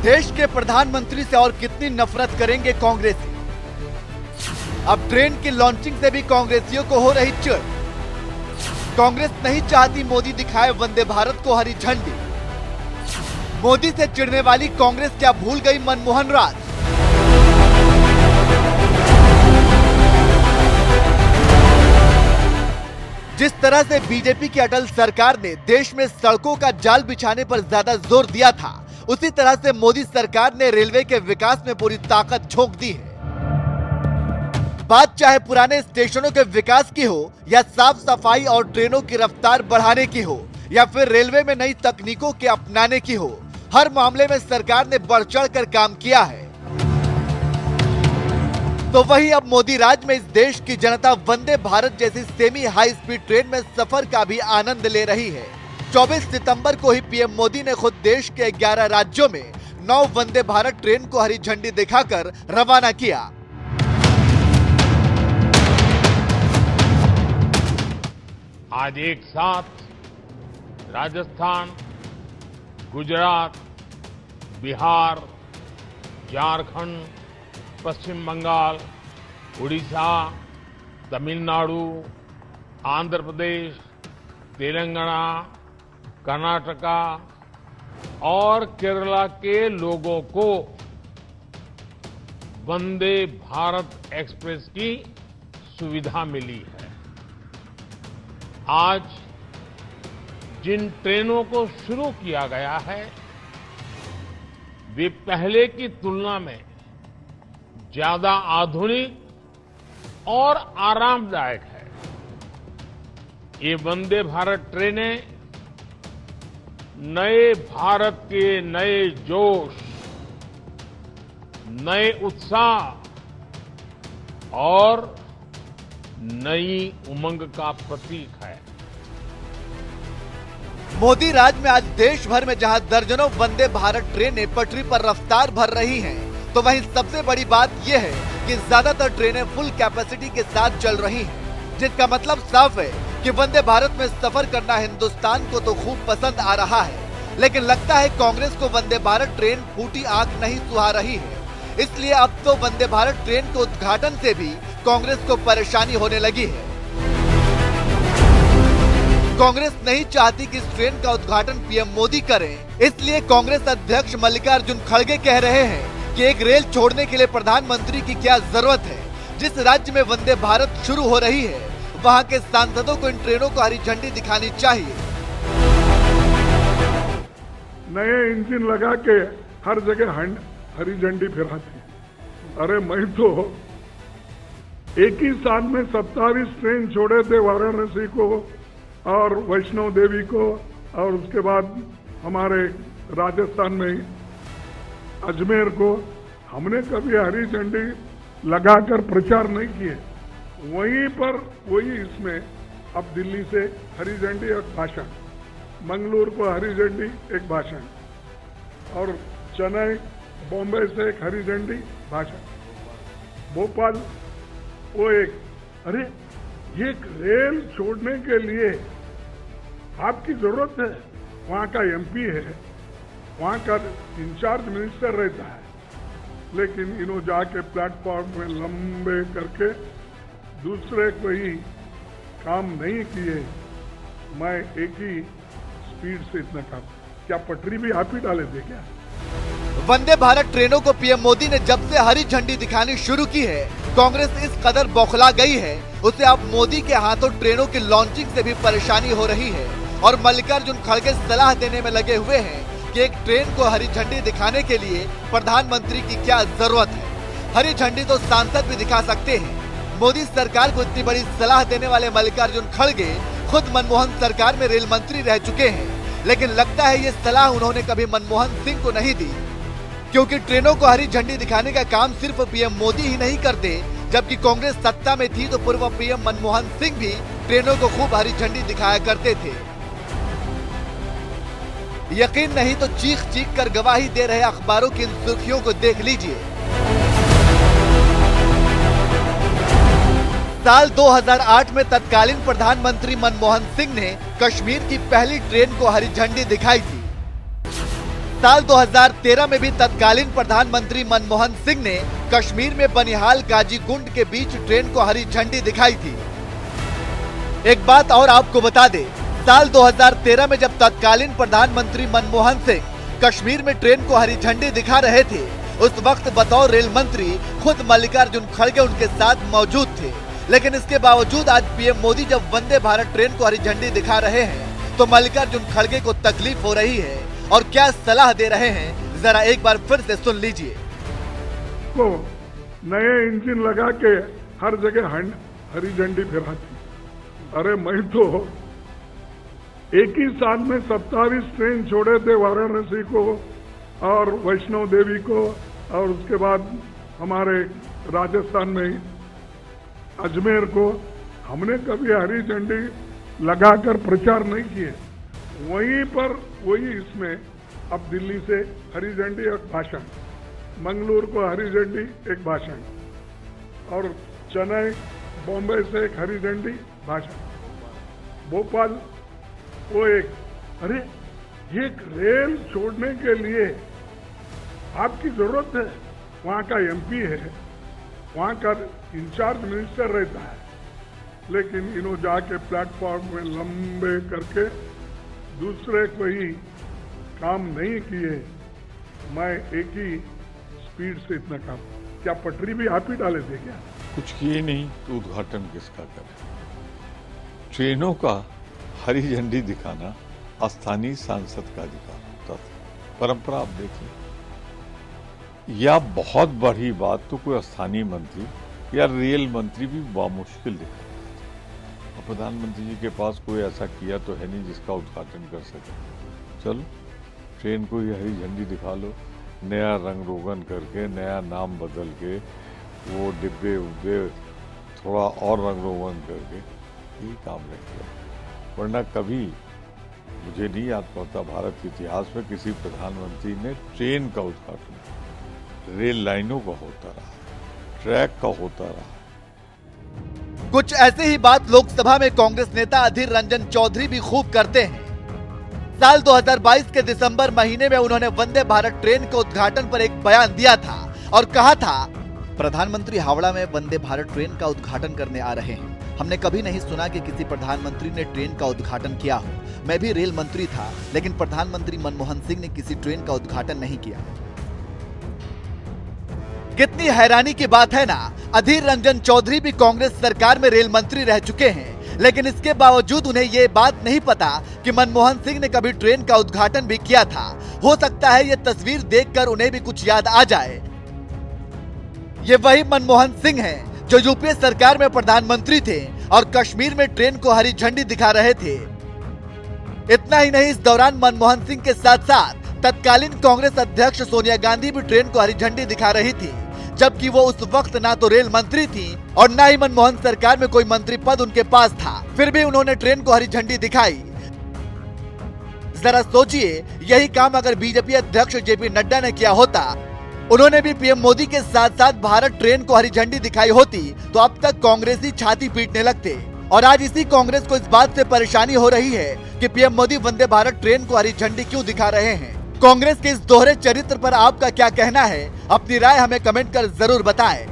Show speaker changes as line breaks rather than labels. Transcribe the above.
देश के प्रधानमंत्री से और कितनी नफरत करेंगे कांग्रेसी। अब ट्रेन की लॉन्चिंग से भी कांग्रेसियों को हो रही चिढ़। कांग्रेस नहीं चाहती मोदी दिखाए वंदे भारत को हरी झंडी। मोदी से चिढ़ने वाली कांग्रेस क्या भूल गई मनमोहन राज। जिस तरह से बीजेपी की अटल सरकार ने देश में सड़कों का जाल बिछाने पर ज्यादा जोर दिया था, उसी तरह से मोदी सरकार ने रेलवे के विकास में पूरी ताकत झोंक दी है। बात चाहे पुराने स्टेशनों के विकास की हो, या साफ सफाई और ट्रेनों की रफ्तार बढ़ाने की हो, या फिर रेलवे में नई तकनीकों के अपनाने की हो, हर मामले में सरकार ने बढ़ चढ़ कर काम किया है। तो वहीं अब मोदी राज में इस देश की जनता वंदे भारत जैसी सेमी हाई स्पीड ट्रेन में सफर का भी आनंद ले रही है। 24 सितंबर को ही पीएम मोदी ने खुद देश के 11 राज्यों में 9 वंदे भारत ट्रेन को हरी झंडी दिखाकर रवाना किया।
आज एक साथ राजस्थान, गुजरात, बिहार, झारखंड, पश्चिम बंगाल, उड़ीसा, तमिलनाडु, आंध्र प्रदेश, तेलंगाना, कर्नाटका और केरला के लोगों को वंदे भारत एक्सप्रेस की सुविधा मिली है। आज जिन ट्रेनों को शुरू किया गया है, वे पहले की तुलना में ज्यादा आधुनिक और आरामदायक है। ये वंदे भारत ट्रेनें नए भारत के नए जोश, नए उत्साह और नई उमंग का प्रतीक है।
मोदी राज में आज देश भर में जहां दर्जनों वंदे भारत ट्रेनें पटरी पर रफ्तार भर रही हैं, तो वहीं सबसे बड़ी बात यह है कि ज्यादातर ट्रेनें फुल कैपेसिटी के साथ चल रही हैं, जिसका मतलब साफ है कि वंदे भारत में सफर करना हिंदुस्तान को तो खूब पसंद आ रहा है, लेकिन लगता है कांग्रेस को वंदे भारत ट्रेन फूटी आंख नहीं सुहा रही है। इसलिए अब तो वंदे भारत ट्रेन के उद्घाटन से भी कांग्रेस को परेशानी होने लगी है। कांग्रेस नहीं चाहती कि इस ट्रेन का उद्घाटन पीएम मोदी करें, इसलिए कांग्रेस अध्यक्ष मल्लिकार्जुन खड़गे कह रहे हैं कि एक रेल छोड़ने के लिए प्रधानमंत्री की क्या जरूरत है। जिस राज्य में वंदे भारत शुरू हो रही है, वहां के सांसदों को इन ट्रेनों को हरी झंडी दिखानी चाहिए।
नए इंजन लगा के हर जगह हरी झंडी फहराती। अरे मैं तो एक ही साल में 27 ट्रेन छोड़े थे, वाराणसी को और वैष्णो देवी को, और उसके बाद हमारे राजस्थान में अजमेर को। हमने कभी हरी झंडी लगाकर प्रचार नहीं किए। वहीं पर वही इसमें अब दिल्ली से हरी झंडी एक भाषण, मंगलूर को हरी झंडी एक भाषण, और चेन्नई बॉम्बे से एक हरी झंडी भाषण, भोपाल वो एक। अरे एक रेल छोड़ने के लिए आपकी जरूरत है, वहां का एमपी है, वहां का इंचार्ज मिनिस्टर रहता है, लेकिन इन्हों जाके प्लेटफॉर्म में लंबे करके दूसरे कोई काम नहीं किए। मैं एक ही स्पीड से इतना काम, क्या पटरी भी आप ही डाले थे क्या?
वंदे भारत ट्रेनों को पीएम मोदी ने जब से हरी झंडी दिखानी शुरू की है, कांग्रेस इस कदर बौखला गई है, उसे अब मोदी के हाथों ट्रेनों की लॉन्चिंग से भी परेशानी हो रही है। और मल्लिकार्जुन खड़गे सलाह देने में लगे हुए हैं कि एक ट्रेन को हरी झंडी दिखाने के लिए प्रधानमंत्री की क्या जरूरत है। हरी झंडी तो सांसद भी दिखा सकते हैं। मोदी सरकार को इतनी बड़ी सलाह देने वाले मल्लिकार्जुन खड़गे खुद मनमोहन सरकार में रेल मंत्री रह चुके हैं, लेकिन लगता है ये सलाह उन्होंने कभी मनमोहन सिंह को नहीं दी, क्योंकि ट्रेनों को हरी झंडी दिखाने का काम सिर्फ पीएम मोदी ही नहीं करते। जबकि कांग्रेस सत्ता में थी तो पूर्व पीएम मनमोहन सिंह भी ट्रेनों को खूब हरी झंडी दिखाया करते थे। यकीन नहीं तो चीख चीख कर गवाही दे रहे अखबारों की इन सुर्खियों को देख लीजिए। साल 2008 में तत्कालीन प्रधानमंत्री मनमोहन सिंह ने कश्मीर की पहली ट्रेन को हरी झंडी दिखाई थी। साल 2013 में भी तत्कालीन प्रधानमंत्री मनमोहन सिंह ने कश्मीर में बनिहाल काजीगुंड के बीच ट्रेन को हरी झंडी दिखाई थी। एक बात और आपको बता दें, साल 2013 में जब तत्कालीन प्रधानमंत्री मनमोहन सिंह कश्मीर में ट्रेन को हरी झंडी दिखा रहे थे, उस वक्त बतौर रेल मंत्री खुद मल्लिकार्जुन खड़गे उनके साथ मौजूद थे। लेकिन इसके बावजूद आज पीएम मोदी जब वंदे भारत ट्रेन को हरी झंडी दिखा रहे हैं तो मल्लिकार्जुन खड़गे को तकलीफ हो रही है और क्या सलाह दे रहे हैं, जरा एक बार फिर से सुन लीजिए।
तो नए इंजन लगा के हर जगह हरी झंडी फहराती। अरे मैं तो एक ही साल में 27 ट्रेन छोड़े थे, वाराणसी को और वैष्णो देवी को, और उसके बाद हमारे राजस्थान में अजमेर को। हमने कभी हरी झंडी लगाकर प्रचार नहीं किए। वहीं पर वही इसमें अब दिल्ली से हरी झंडी एक भाषण, मंगलुरु को हरी झंडी एक भाषण, और चेन्नई बॉम्बे से एक हरी झंडी भाषण, भोपाल वो एक। अरे एक रेल छोड़ने के लिए आपकी जरूरत है, वहां का एमपी है, वहां का इंचार्ज मिनिस्टर रहता है, लेकिन इन्हों जाके प्लेटफॉर्म में लंबे करके दूसरे कोई काम नहीं किए। मैं एक ही स्पीड से इतना काम, क्या पटरी भी आप ही डाले थे क्या?
कुछ किए नहीं तो उद्घाटन किसका करें? ट्रेनों का हरी झंडी दिखाना स्थानीय सांसद का अधिकार होता था। परंपरा आप देखिए, या बहुत बड़ी बात तो कोई स्थानीय मंत्री या रेल मंत्री भी बामुश्किल दिखाता था। प्रधानमंत्री जी के पास कोई ऐसा किया तो है नहीं जिसका उद्घाटन कर सके। चलो ट्रेन को ये हरी झंडी दिखा लो, नया रंग रोगन करके, नया नाम बदल के, वो डिब्बे उब्बे थोड़ा और रंग रोगन करके यही काम रह गया। वरना कभी मुझे नहीं याद पड़ता भारत के इतिहास में किसी प्रधानमंत्री ने ट्रेन का उद्घाटन, रेल लाइनों का होता रहा, ट्रैक का होता रहा।
कुछ ऐसे ही बात लोकसभा में कांग्रेस नेता अधीर रंजन चौधरी भी खूब करते हैं। साल 2022 के दिसंबर महीने में उन्होंने वंदे भारत ट्रेन के उद्घाटन पर एक बयान दिया था और कहा था, प्रधानमंत्री हावड़ा में वंदे भारत ट्रेन का उद्घाटन करने आ रहे हैं। हमने कभी नहीं सुना कि किसी प्रधानमंत्री ने ट्रेन का उद्घाटन किया हो। मैं भी रेल मंत्री था, लेकिन प्रधानमंत्री मनमोहन सिंह ने किसी ट्रेन का उद्घाटन नहीं किया। कितनी हैरानी की बात है ना, अधीर रंजन चौधरी भी कांग्रेस सरकार में रेल मंत्री रह चुके हैं, लेकिन इसके बावजूद उन्हें ये बात नहीं पता कि मनमोहन सिंह ने कभी ट्रेन का उद्घाटन भी किया था। हो सकता है ये तस्वीर देखकर उन्हें भी कुछ याद आ जाए। ये वही मनमोहन सिंह हैं जो यूपीए सरकार में प्रधानमंत्री थे और कश्मीर में ट्रेन को हरी झंडी दिखा रहे थे। इतना ही नहीं, इस दौरान मनमोहन सिंह के साथ साथ तत्कालीन कांग्रेस अध्यक्ष सोनिया गांधी भी ट्रेन को हरी झंडी दिखा रही थी, जबकि वो उस वक्त ना तो रेल मंत्री थी और ना ही मनमोहन सरकार में कोई मंत्री पद उनके पास था। फिर भी उन्होंने ट्रेन को हरी झंडी दिखाई। जरा सोचिए, यही काम अगर बीजेपी अध्यक्ष जेपी नड्डा ने किया होता, उन्होंने भी पीएम मोदी के साथ साथ भारत ट्रेन को हरी झंडी दिखाई होती, तो अब तक कांग्रेसी छाती पीटने लगते। और आज इसी कांग्रेस को इस बात से परेशानी हो रही है कि पीएम मोदी वंदे भारत ट्रेन को हरी झंडी क्यों दिखा रहे हैं। कांग्रेस के इस दोहरे चरित्र पर आपका क्या कहना है? अपनी राय हमें कमेंट कर जरूर बताएं।